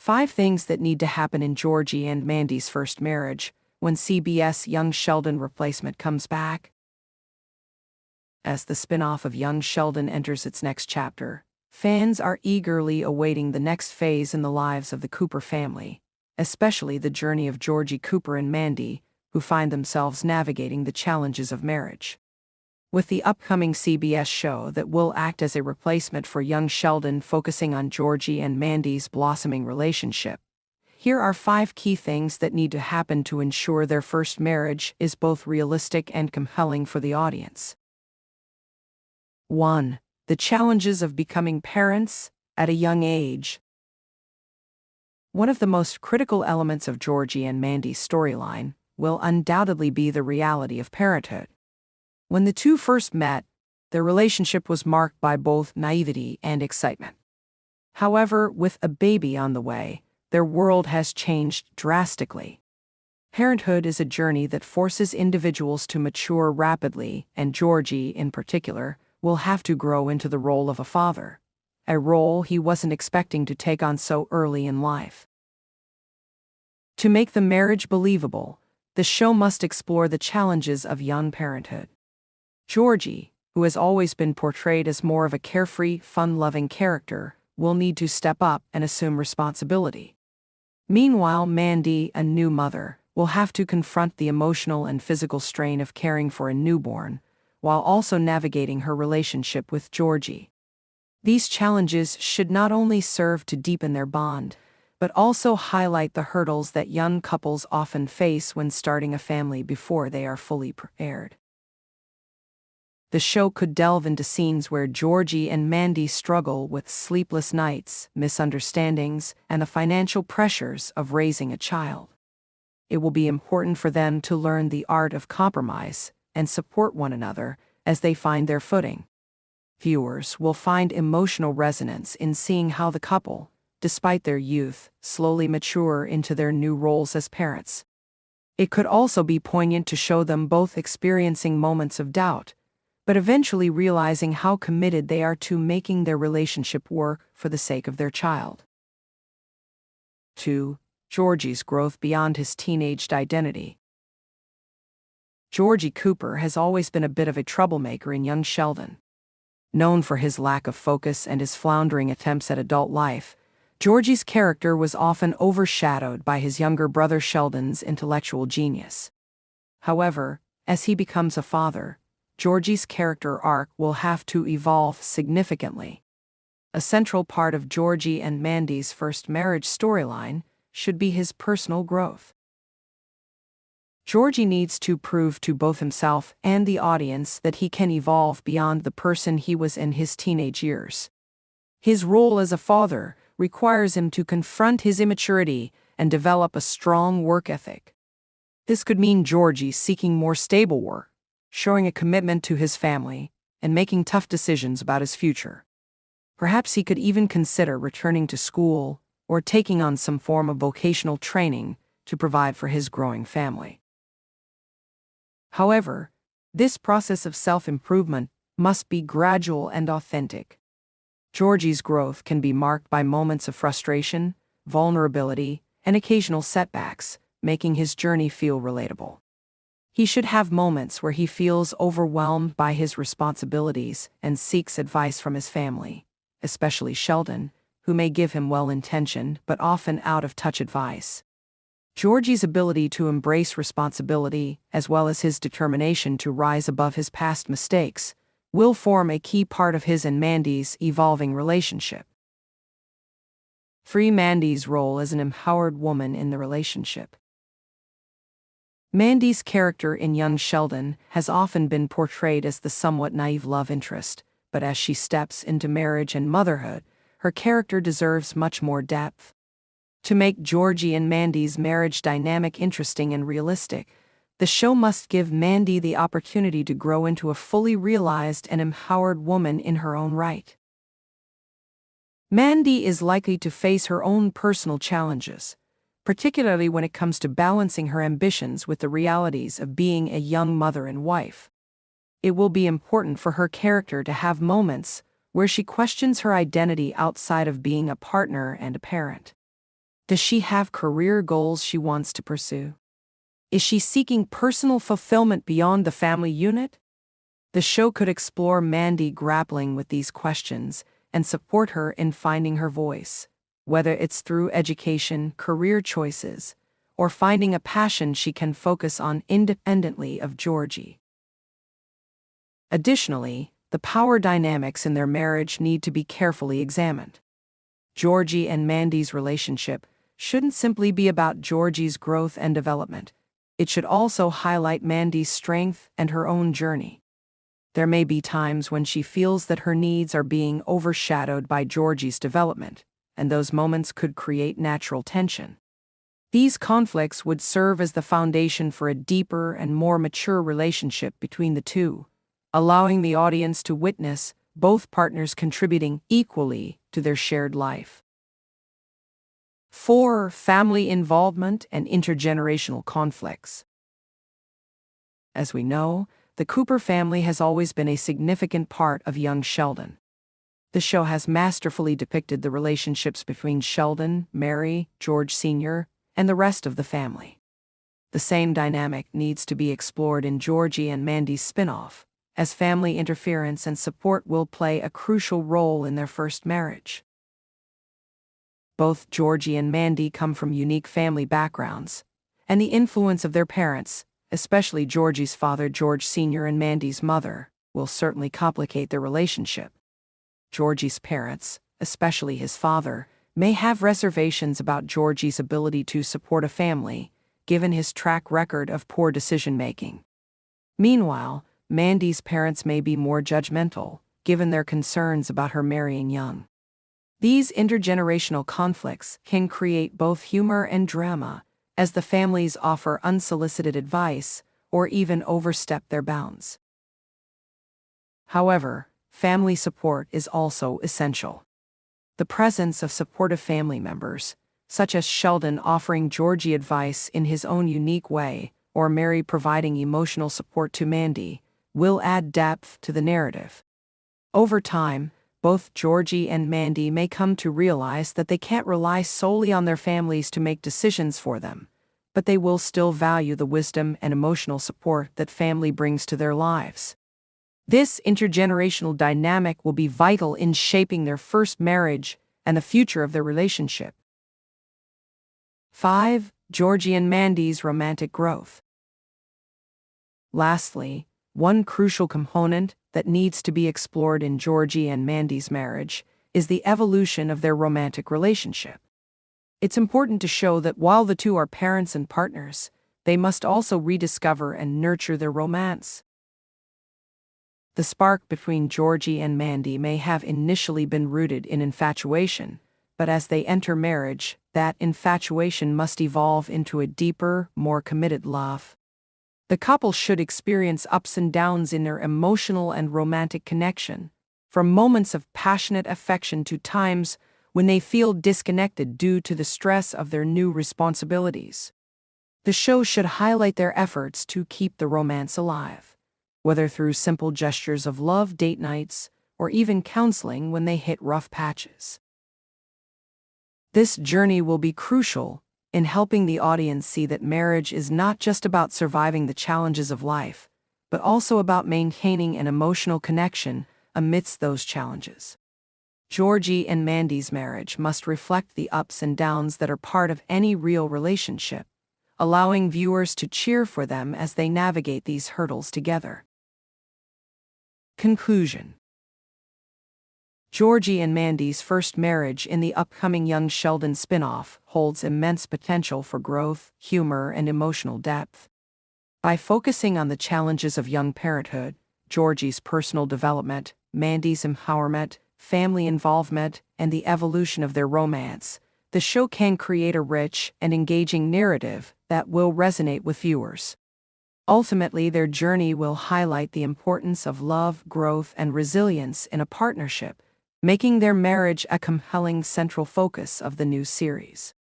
5 things that need to happen in Georgie and Mandy's first marriage when CBS Young Sheldon replacement comes back. As the spin-off of Young Sheldon enters its next chapter, fans are eagerly awaiting the next phase in the lives of the Cooper family, especially the journey of Georgie Cooper and Mandy, who find themselves navigating the challenges of marriage. With the upcoming CBS show that will act as a replacement for Young Sheldon focusing on Georgie and Mandy's blossoming relationship, here are 5 key things that need to happen to ensure their first marriage is both realistic and compelling for the audience. 1. The challenges of becoming parents at a young age. One of the most critical elements of Georgie and Mandy's storyline will undoubtedly be the reality of parenthood. When the two first met, their relationship was marked by both naivety and excitement. However, with a baby on the way, their world has changed drastically. Parenthood is a journey that forces individuals to mature rapidly, and Georgie, in particular, will have to grow into the role of a father, a role he wasn't expecting to take on so early in life. To make the marriage believable, the show must explore the challenges of young parenthood. Georgie, who has always been portrayed as more of a carefree, fun-loving character, will need to step up and assume responsibility. Meanwhile, Mandy, a new mother, will have to confront the emotional and physical strain of caring for a newborn, while also navigating her relationship with Georgie. These challenges should not only serve to deepen their bond, but also highlight the hurdles that young couples often face when starting a family before they are fully prepared. The show could delve into scenes where Georgie and Mandy struggle with sleepless nights, misunderstandings, and the financial pressures of raising a child. It will be important for them to learn the art of compromise and support one another as they find their footing. Viewers will find emotional resonance in seeing how the couple, despite their youth, slowly mature into their new roles as parents. It could also be poignant to show them both experiencing moments of doubt, but eventually realizing how committed they are to making their relationship work for the sake of their child. 2. Georgie's growth beyond his teenaged identity. Georgie Cooper has always been a bit of a troublemaker in Young Sheldon. Known for his lack of focus and his floundering attempts at adult life, Georgie's character was often overshadowed by his younger brother Sheldon's intellectual genius. However, as he becomes a father, Georgie's character arc will have to evolve significantly. A central part of Georgie and Mandy's first marriage storyline should be his personal growth. Georgie needs to prove to both himself and the audience that he can evolve beyond the person he was in his teenage years. His role as a father requires him to confront his immaturity and develop a strong work ethic. This could mean Georgie seeking more stable work, showing a commitment to his family, and making tough decisions about his future. Perhaps he could even consider returning to school or taking on some form of vocational training to provide for his growing family. However, this process of self-improvement must be gradual and authentic. Georgie's growth can be marked by moments of frustration, vulnerability, and occasional setbacks, making his journey feel relatable. He should have moments where he feels overwhelmed by his responsibilities and seeks advice from his family, especially Sheldon, who may give him well-intentioned but often out-of-touch advice. Georgie's ability to embrace responsibility, as well as his determination to rise above his past mistakes, will form a key part of his and Mandy's evolving relationship. 3. Mandy's role as an empowered woman in the relationship. Mandy's character in Young Sheldon has often been portrayed as the somewhat naive love interest, but as she steps into marriage and motherhood, her character deserves much more depth. To make Georgie and Mandy's marriage dynamic interesting and realistic, the show must give Mandy the opportunity to grow into a fully realized and empowered woman in her own right. Mandy is likely to face her own personal challenges, particularly when it comes to balancing her ambitions with the realities of being a young mother and wife. It will be important for her character to have moments where she questions her identity outside of being a partner and a parent. Does she have career goals she wants to pursue? Is she seeking personal fulfillment beyond the family unit? The show could explore Mandy grappling with these questions and support her in finding her voice, whether it's through education, career choices, or finding a passion she can focus on independently of Georgie. Additionally, the power dynamics in their marriage need to be carefully examined. Georgie and Mandy's relationship shouldn't simply be about Georgie's growth and development. It should also highlight Mandy's strength and her own journey. There may be times when she feels that her needs are being overshadowed by Georgie's development, and those moments could create natural tension. These conflicts would serve as the foundation for a deeper and more mature relationship between the two, allowing the audience to witness both partners contributing equally to their shared life. 4. Family involvement and intergenerational conflicts. As we know, the Cooper family has always been a significant part of young Sheldon. The show has masterfully depicted the relationships between Sheldon, Mary, George Sr., and the rest of the family. The same dynamic needs to be explored in Georgie and Mandy's spin-off, as family interference and support will play a crucial role in their first marriage. Both Georgie and Mandy come from unique family backgrounds, and the influence of their parents, especially Georgie's father George Sr. and Mandy's mother, will certainly complicate their relationship. Georgie's parents, especially his father, may have reservations about Georgie's ability to support a family, given his track record of poor decision-making. Meanwhile, Mandy's parents may be more judgmental, given their concerns about her marrying young. These intergenerational conflicts can create both humor and drama, as the families offer unsolicited advice or even overstep their bounds. However, family support is also essential. The presence of supportive family members, such as Sheldon offering Georgie advice in his own unique way, or Mary providing emotional support to Mandy, will add depth to the narrative. Over time, both Georgie and Mandy may come to realize that they can't rely solely on their families to make decisions for them, but they will still value the wisdom and emotional support that family brings to their lives. This intergenerational dynamic will be vital in shaping their first marriage and the future of their relationship. 5. Georgie and Mandy's romantic growth. Lastly, one crucial component that needs to be explored in Georgie and Mandy's marriage is the evolution of their romantic relationship. It's important to show that while the two are parents and partners, they must also rediscover and nurture their romance. The spark between Georgie and Mandy may have initially been rooted in infatuation, but as they enter marriage, that infatuation must evolve into a deeper, more committed love. The couple should experience ups and downs in their emotional and romantic connection, from moments of passionate affection to times when they feel disconnected due to the stress of their new responsibilities. The show should highlight their efforts to keep the romance alive, whether through simple gestures of love, date nights, or even counseling when they hit rough patches. This journey will be crucial in helping the audience see that marriage is not just about surviving the challenges of life, but also about maintaining an emotional connection amidst those challenges. Georgie and Mandy's marriage must reflect the ups and downs that are part of any real relationship, allowing viewers to cheer for them as they navigate these hurdles together. Conclusion. Georgie and Mandy's first marriage in the upcoming Young Sheldon spin-off holds immense potential for growth, humor, and emotional depth. By focusing on the challenges of young parenthood, Georgie's personal development, Mandy's empowerment, family involvement, and the evolution of their romance, the show can create a rich and engaging narrative that will resonate with viewers. Ultimately, their journey will highlight the importance of love, growth, and resilience in a partnership, making their marriage a compelling central focus of the new series.